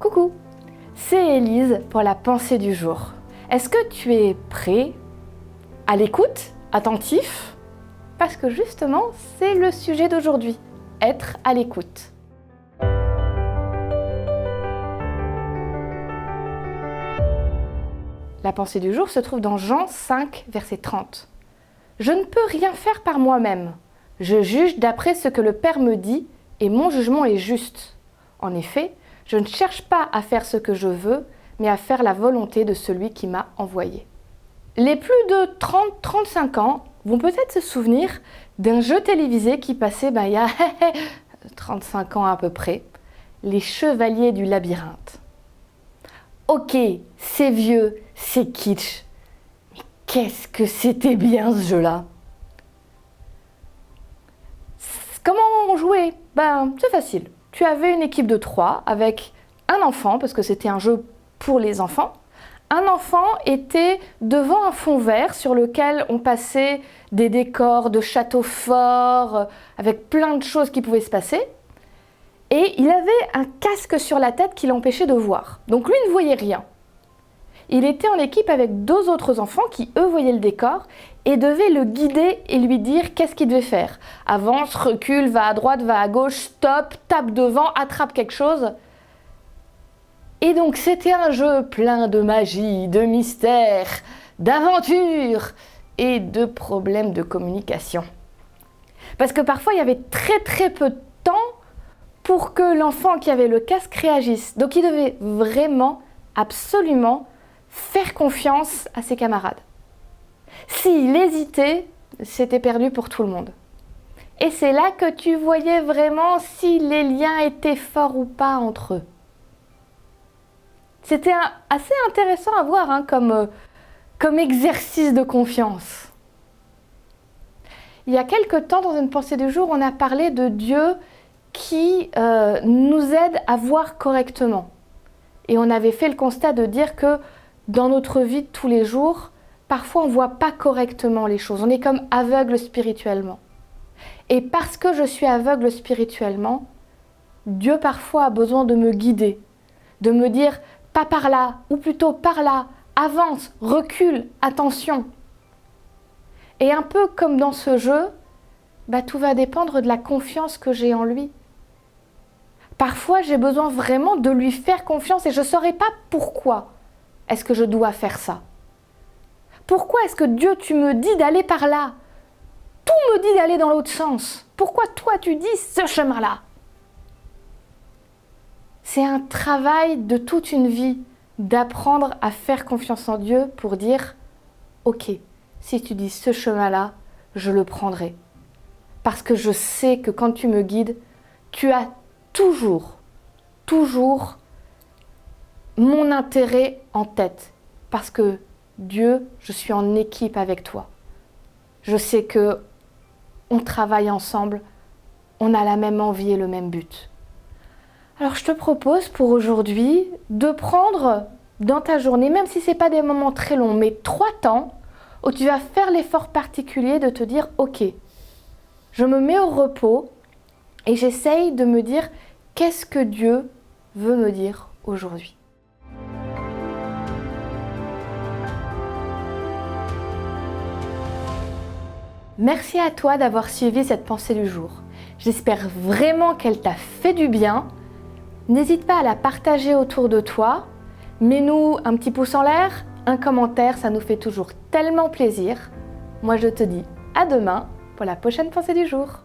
Coucou, c'est Élise pour la pensée du jour. Est-ce que tu es prêt, à l'écoute, attentif? Parce que justement, c'est le sujet d'aujourd'hui, être à l'écoute. La pensée du jour se trouve dans Jean 5, verset 30. Je ne peux rien faire par moi-même. Je juge d'après ce que le Père me dit et mon jugement est juste. En effet, je ne cherche pas à faire ce que je veux, mais à faire la volonté de celui qui m'a envoyé. Les plus de 30-35 ans vont peut-être se souvenir d'un jeu télévisé qui passait il y a 35 ans à peu près, Les Chevaliers du Labyrinthe. Ok, c'est vieux, c'est kitsch, mais qu'est-ce que c'était bien ce jeu-là? Comment on jouait? C'est facile. Tu avais une équipe de 3 avec un enfant, parce que c'était un jeu pour les enfants. Un enfant était devant un fond vert sur lequel on passait des décors de châteaux forts, avec plein de choses qui pouvaient se passer. Et il avait un casque sur la tête qui l'empêchait de voir. Donc lui ne voyait rien. Il était en équipe avec 2 autres enfants qui, eux, voyaient le décor et devaient le guider et lui dire qu'est-ce qu'il devait faire. Avance, recule, va à droite, va à gauche, stop, tape devant, attrape quelque chose. Et donc c'était un jeu plein de magie, de mystère, d'aventure et de problèmes de communication. Parce que parfois il y avait très peu de temps pour que l'enfant qui avait le casque réagisse. Donc il devait vraiment, absolument, faire confiance à ses camarades. S'il hésitait, c'était perdu pour tout le monde. Et c'est là que tu voyais vraiment si les liens étaient forts ou pas entre eux. C'était assez intéressant à voir comme exercice de confiance. Il y a quelque temps, dans une pensée du jour, on a parlé de Dieu qui nous aide à voir correctement. Et on avait fait le constat de dire que dans notre vie de tous les jours, parfois on ne voit pas correctement les choses. On est comme aveugle spirituellement. Et parce que je suis aveugle spirituellement, Dieu parfois a besoin de me guider, de me dire pas par là, ou plutôt par là, avance, recule, attention. Et un peu comme dans ce jeu, tout va dépendre de la confiance que j'ai en lui. Parfois, j'ai besoin vraiment de lui faire confiance et je ne saurais pas pourquoi est-ce que je dois faire ça. Pourquoi est-ce que Dieu, tu me dis d'aller par là? Tout me dit d'aller dans l'autre sens. Pourquoi toi, tu dis ce chemin-là? C'est un travail de toute une vie d'apprendre à faire confiance en Dieu pour dire « Ok, si tu dis ce chemin-là, je le prendrai. » Parce que je sais que quand tu me guides, tu as toujours mon intérêt en tête. Parce que Dieu, je suis en équipe avec toi. Je sais que on travaille ensemble, on a la même envie et le même but. Alors je te propose pour aujourd'hui de prendre dans ta journée, même si ce n'est pas des moments très longs, mais 3 temps où tu vas faire l'effort particulier de te dire « Ok, je me mets au repos et j'essaye de me dire qu'est-ce que Dieu veut me dire aujourd'hui ?» Merci à toi d'avoir suivi cette pensée du jour. J'espère vraiment qu'elle t'a fait du bien. N'hésite pas à la partager autour de toi. Mets-nous un petit pouce en l'air, un commentaire, ça nous fait toujours tellement plaisir. Moi je te dis à demain pour la prochaine pensée du jour.